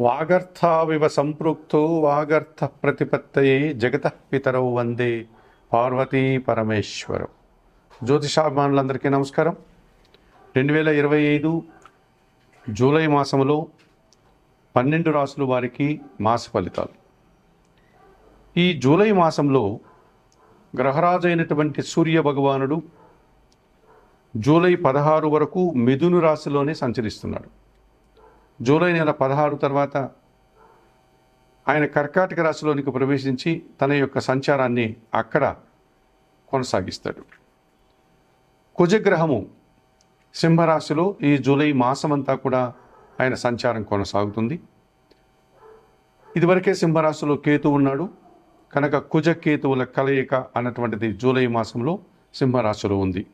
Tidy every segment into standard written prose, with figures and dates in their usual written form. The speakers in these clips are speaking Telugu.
వాగర్థావివ సంపృక్తో వాగర్థ ప్రతిపత్తయే జగతః పితరౌ వందే పార్వతీ పరమేశ్వరం. జ్యోతిషాభిమానులందరికీ నమస్కారం. 2025 జూలై మాసంలో 12 రాసుల వారికి మాస ఫలితాలు. ఈ జూలై మాసంలో గ్రహరాజు అయినటువంటి సూర్య భగవానుడు జూలై 16 వరకు మిథున రాశిలోనే సంచరిస్తున్నాడు. జూలై నెల 16 తర్వాత ఆయన కర్కాటక రాశిలోనికి ప్రవేశించి తన యొక్క సంచారాన్ని అక్కడ కొనసాగిస్తాడు. కుజగ్రహము సింహరాశిలో ఈ జూలై మాసమంతా కూడా ఆయన సంచారం కొనసాగుతుంది. ఇదివరకే సింహరాశిలో కేతు ఉన్నాడు కనుక కుజ కేతువుల కలయిక అన్నటువంటిది జూలై మాసంలో సింహరాశిలో ఉంది.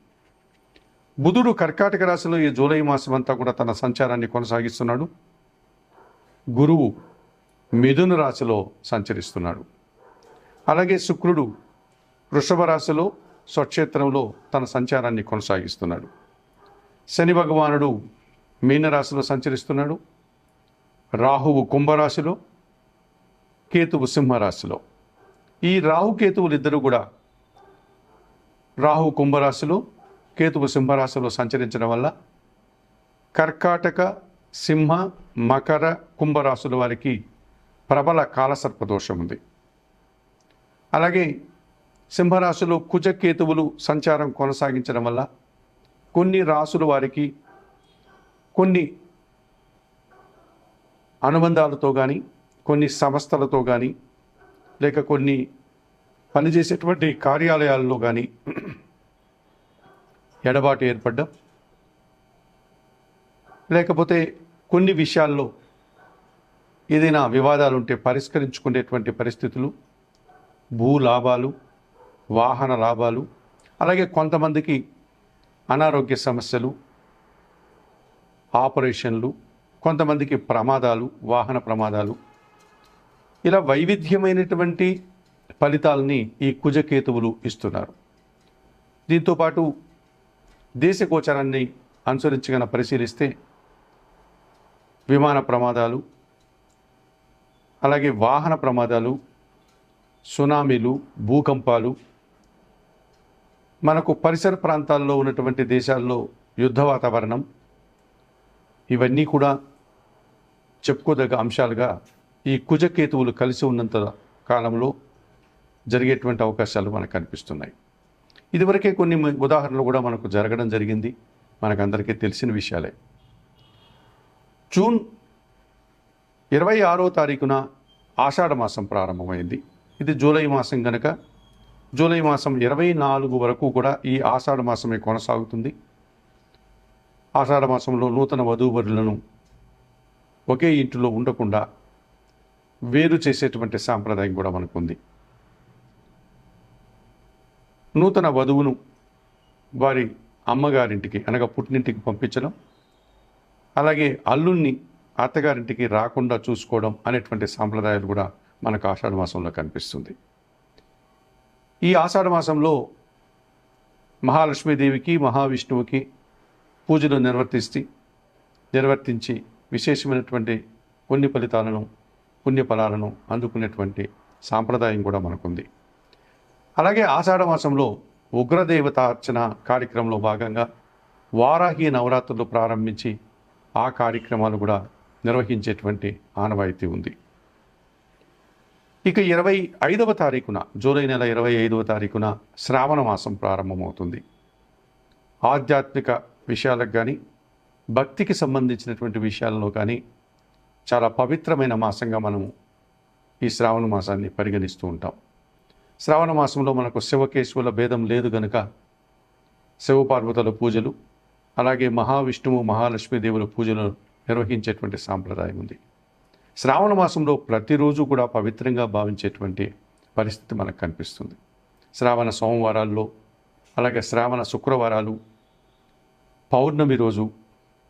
బుధుడు కర్కాటక రాశిలో ఈ జూలై మాసం అంతా కూడా తన సంచారాన్ని కొనసాగిస్తున్నాడు. గురువు మిథున రాశిలో సంచరిస్తున్నాడు. అలాగే శుక్రుడు వృషభ రాశిలో స్వక్షేత్రంలో తన సంచారాన్ని కొనసాగిస్తున్నాడు. శని భగవానుడు మీనరాశిలో సంచరిస్తున్నాడు. రాహువు కుంభరాశిలో, కేతువు సింహరాశిలో. ఈ రాహుకేతువులు ఇద్దరు కూడా రాహు కుంభరాశిలో, కేతువు సింహరాశిలో సంచరించడం వల్ల కర్కాటక, సింహ, మకర, కుంభరాశుల వారికి ప్రబల కాలసర్పదోషం ఉంది. అలాగే సింహరాశిలో కుజకేతువులు సంచారం కొనసాగించడం వల్ల కొన్ని రాశుల వారికి కొన్ని అనుబంధాలతో కానీ, కొన్ని సంస్థలతో కానీ, లేక కొన్ని పనిచేసేటువంటి కార్యాలయాల్లో కానీ ఎడబాటు ఏర్పడ్డం, లేకపోతే కొన్ని విషయాల్లో ఏదైనా వివాదాలు ఉంటే పరిష్కరించుకునేటువంటి పరిస్థితులు, భూ లాభాలు, వాహన లాభాలు, అలాగే కొంతమందికి అనారోగ్య సమస్యలు, ఆపరేషన్లు, కొంతమందికి ప్రమాదాలు, వాహన ప్రమాదాలు, ఇలా వైవిధ్యమైనటువంటి ఫలితాలని ఈ కుజకేతువులు ఇస్తున్నారు. దీంతోపాటు దేశ గోచరాన్ని అనుసరించగన పరిశీలిస్తే విమాన ప్రమాదాలు, అలాగే వాహన ప్రమాదాలు, సునామీలు, భూకంపాలు, మనకు పరిసర ప్రాంతాల్లో ఉన్నటువంటి దేశాల్లో యుద్ధ వాతావరణం, ఇవన్నీ కూడా చెప్పుకోదగ్గ అంశాలుగా ఈ కుజకేతువులు కలిసి ఉన్నంత కాలంలో జరిగేటువంటి అవకాశాలు మనకు కనిపిస్తున్నాయి. ఇదివరకే కొన్ని ఉదాహరణలు కూడా మనకు జరగడం జరిగింది, మనకందరికీ తెలిసిన విషయాలే. జూన్ 26వ తారీఖున ఆషాఢ మాసం ప్రారంభమైంది. ఇది జూలై మాసం కనుక జూలై మాసం 24 వరకు కూడా ఈ ఆషాఢ మాసమే కొనసాగుతుంది. ఆషాఢ మాసంలో నూతన వధూవరులను ఒకే ఇంటిలో ఉండకుండా వేరు చేసేటువంటి సాంప్రదాయం కూడా మనకుంది. నూతన వధువును వారి అమ్మగారింటికి అనగా పుట్టినింటికి పంపించడం, అలాగే అల్లుణ్ణి అత్తగారింటికి రాకుండా చూసుకోవడం అనేటువంటి సాంప్రదాయాలు కూడా మనకు ఆషాఢ మాసంలో కనిపిస్తుంది. ఈ ఆషాఢ మాసంలో మహాలక్ష్మీదేవికి, మహావిష్ణువుకి పూజలు నిర్వర్తించి విశేషమైనటువంటి కొన్ని ఫలితాలను, పుణ్యఫలాలను అందుకునేటువంటి సాంప్రదాయం కూడా మనకుంది. అలాగే ఆషాఢ మాసంలో ఉగ్రదేవతార్చన కార్యక్రమంలో భాగంగా వారాహి నవరాత్రులు ప్రారంభించి ఆ కార్యక్రమాలు కూడా నిర్వహించేటువంటి ఆనవాయితీ ఉంది. ఇక 25వ తారీఖున జూలై నెల 25వ తారీఖున శ్రావణ మాసం ప్రారంభమవుతుంది. ఆధ్యాత్మిక విషయాలకు కానీ, భక్తికి సంబంధించినటువంటి విషయాలలో కానీ చాలా పవిత్రమైన మాసంగా మనము ఈ శ్రావణ మాసాన్ని పరిగణిస్తూ ఉంటాం. శ్రావణ మాసంలో మనకు శివకేశవుల భేదం లేదు కనుక శివపార్వతుల పూజలు, అలాగే మహావిష్ణువు, మహాలక్ష్మీదేవుల పూజలు నిర్వహించేటువంటి సాంప్రదాయం ఉంది. శ్రావణ మాసంలో ప్రతిరోజు కూడా పవిత్రంగా భావించేటువంటి పరిస్థితి మనకు కనిపిస్తుంది. శ్రావణ సోమవారాల్లో, అలాగే శ్రావణ శుక్రవారాలు, పౌర్ణమి రోజు,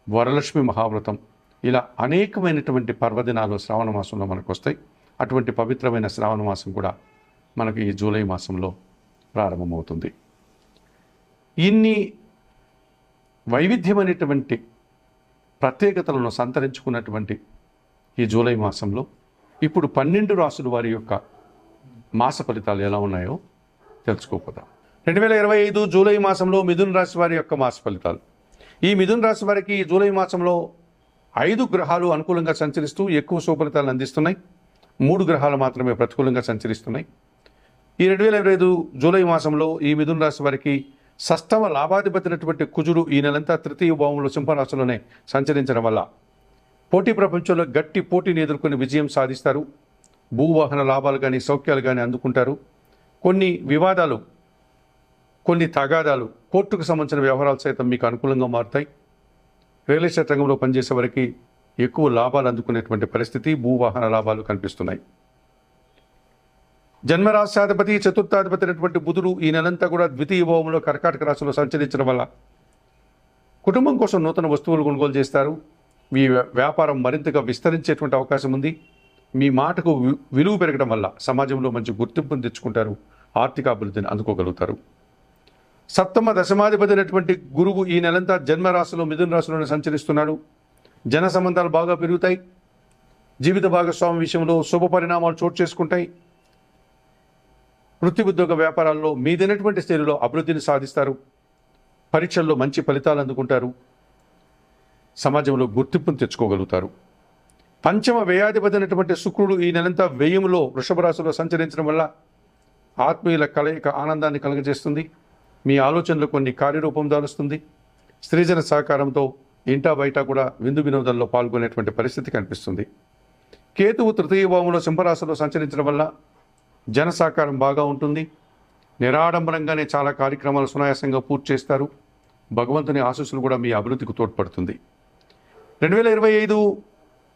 వరలక్ష్మి మహావ్రతం, ఇలా అనేకమైనటువంటి పర్వదినాలు శ్రావణ మాసంలో మనకు వస్తాయి. అటువంటి పవిత్రమైన శ్రావణ మాసం కూడా మనకు ఈ జూలై మాసంలో ప్రారంభమవుతుంది. ఇన్ని వైవిధ్యమైనటువంటి ప్రత్యేకతలను సంతరించుకున్నటువంటి ఈ జూలై మాసంలో. ఇప్పుడు 12 రాసుల వారి యొక్క మాస ఫలితాలు ఎలా ఉన్నాయో తెలుసుకోపోదాం. 2025 జూలై మాసంలో మిథున రాశి వారి యొక్క మాస ఫలితాలు. ఈ మిథున రాశి వారికి ఈ జూలై మాసంలో 5 గ్రహాలు అనుకూలంగా సంచరిస్తూ ఎక్కువ శుభఫలితాలను అందిస్తున్నాయి. 3 గ్రహాలు మాత్రమే ప్రతికూలంగా సంచరిస్తున్నాయి. ఈ 2025 జూలై మాసంలో ఈ మిథున రాశి వారికి షష్టమ లాభాధిపతినటువంటి కుజుడు ఈ నెలంతా తృతీయ భావంలో సింహరాశిలోనే సంచరించడం వల్ల పోటీ ప్రపంచంలో గట్టి పోటీని ఎదుర్కొని విజయం సాధిస్తారు. భూవాహన లాభాలు కానీ సౌఖ్యాలు కానీ అందుకుంటారు. కొన్ని వివాదాలు, కొన్ని తగాదాలు, కోర్టుకు సంబంధించిన వ్యవహారాలు సైతం మీకు అనుకూలంగా మారుతాయి. రియల్ ఎస్టేట్ రంగంలో పనిచేసే వారికి ఎక్కువ లాభాలు అందుకునేటువంటి పరిస్థితి, భూవాహన లాభాలు కనిపిస్తున్నాయి. జన్మరాశ్యాధిపతి చతుర్థాధిపతి అయినటువంటి బుధుడు ఈ నెలంతా కూడా ద్వితీయ భావంలో కర్కాటక రాశిలో సంచరించడం వల్ల కుటుంబం కోసం నూతన వస్తువులు కొనుగోలు చేస్తారు. మీ వ్యాపారం మరింతగా విస్తరించేటువంటి అవకాశం ఉంది. మీ మాటకు విలువ పెరగడం వల్ల సమాజంలో మంచి గుర్తింపును తెచ్చుకుంటారు. ఆర్థిక అభివృద్ధిని అందుకోగలుగుతారు. సప్తమ దశమాధిపతి అయినటువంటి గురువు ఈ నెలంతా జన్మరాశిలో మిథున రాశిలోనే సంచరిస్తున్నాడు. జన సంబంధాలు బాగా పెరుగుతాయి. జీవిత భాగస్వామి విషయంలో శుభ పరిణామాలు చోటు చేసుకుంటాయి. వృత్తి ఉద్యోగ వ్యాపారాల్లో మీదైనటువంటి స్థాయిలో అభివృద్ధిని సాధిస్తారు. పరీక్షల్లో మంచి ఫలితాలు అందుకుంటారు. సమాజంలో గుర్తింపును తెచ్చుకోగలుగుతారు. పంచమ వ్యయాధిపతి అయినటువంటి శుక్రుడు ఈ నెలంతా వ్యయంలో వృషభ రాశిలో సంచరించడం వల్ల ఆత్మీయుల కలయిక ఆనందాన్ని కలుగజేస్తుంది. మీ ఆలోచనలు కొన్ని కార్యరూపం దాలుస్తుంది. స్త్రీజన సహకారంతో ఇంటా బయట కూడా విందు వినోదాల్లో పాల్గొనేటువంటి పరిస్థితి కనిపిస్తుంది. కేతువు తృతీయ భావంలో సింహరాశిలో సంచరించడం వల్ల జన సహకారం బాగా ఉంటుంది. నిరాడంబరంగానే చాలా కార్యక్రమాలు సునాయాసంగా పూర్తి చేస్తారు. భగవంతుని ఆశీస్సులు కూడా మీ అభివృద్ధికి తోడ్పడుతుంది. 2025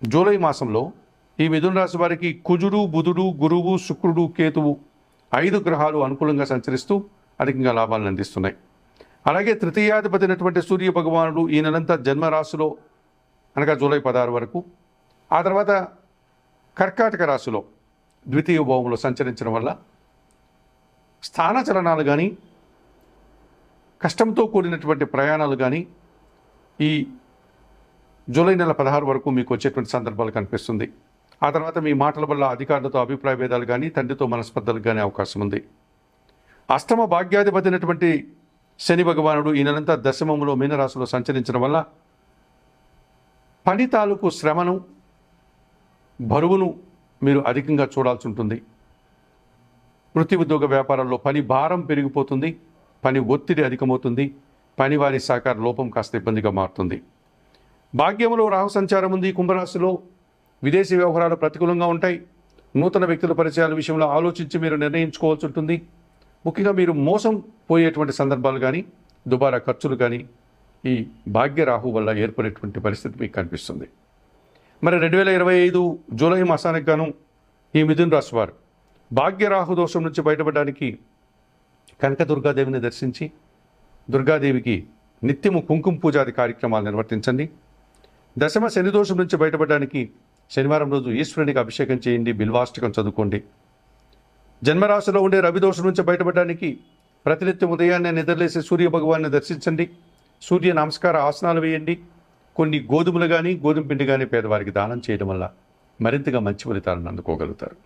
జూలై మాసంలో ఈ మిథున రాశి వారికి కుజుడు, బుధుడు, గురువు, శుక్రుడు, కేతువు 5 గ్రహాలు అనుకూలంగా సంచరిస్తూ అధికంగా లాభాలను అందిస్తున్నాయి. అలాగే తృతీయాధిపతి అయినటువంటి సూర్య భగవానుడు ఈ నెలంతా జన్మరాశిలో అనగా జూలై 16 వరకు, ఆ తర్వాత కర్కాటక రాశిలో ద్వితీయ భావంలో సంచరించడం వల్ల స్థానచలనాలు కానీ, కష్టంతో కూడినటువంటి ప్రయాణాలు కానీ ఈ జూలై నెల 16 వరకు మీకు వచ్చేటువంటి సందర్భాలు కనిపిస్తుంది. ఆ తర్వాత మీ మాటల వల్ల అధికారులతో అభిప్రాయ భేదాలు కానీ, తండ్రితో మనస్పర్ధలకు కానీ అవకాశం ఉంది. అష్టమ భాగ్యాధిపతి అయినటువంటి శని భగవానుడు ఈ నెలంతా దశమంలో మీనరాశిలో సంచరించడం వల్ల పని తాలూకు శ్రమను, బరువును మీరు అధికంగా చూడాల్సి ఉంటుంది. వృత్తి ఉద్యోగ వ్యాపారాల్లో పని భారం పెరిగిపోతుంది. పని ఒత్తిడి అధికమవుతుంది. పని వారి సహకార లోపం కాస్త ఇబ్బందిగా మారుతుంది. భాగ్యంలో రాహు సంచారం ఉంది. కుంభరాశిలో విదేశీ వ్యవహారాలు ప్రతికూలంగా ఉంటాయి. నూతన వ్యక్తుల పరిచయాల విషయంలో ఆలోచించి మీరు నిర్ణయించుకోవాల్సి ఉంటుంది. ముఖ్యంగా మీరు మోసం పోయేటువంటి సందర్భాలు కానీ, దుబారా ఖర్చులు కానీ ఈ భాగ్య రాహు వల్ల ఏర్పడేటువంటి పరిస్థితి మీకు కనిపిస్తుంది. మరి 2025 జూలై మాసానికి గాను ఈ మిథున రాశి వారు భాగ్యరాహు దోషం నుంచి బయటపడడానికి కనకదుర్గాదేవిని దర్శించి దుర్గాదేవికి నిత్యము కుంకుమ పూజాది కార్యక్రమాలు నిర్వర్తించండి. దశమ శని దోషం నుంచి బయటపడడానికి శనివారం రోజు ఈశ్వరునికి అభిషేకం చేయండి. బిల్వాష్టకం చదువుకోండి. జన్మరాశిలో ఉండే రవి దోషం నుంచి బయటపడడానికి ప్రతినిత్యం ఉదయాన్నే నిద్రలేసి సూర్య భగవాన్ని దర్శించండి. సూర్య నమస్కార ఆసనాలు వేయండి. కొన్ని గోధుమలు కానీ, గోధుమ పిండి కానీ పేదవారికి దానం చేయడం వల్ల మరింతగా మంచి ఫలితాలను అందుకోగలుగుతారు.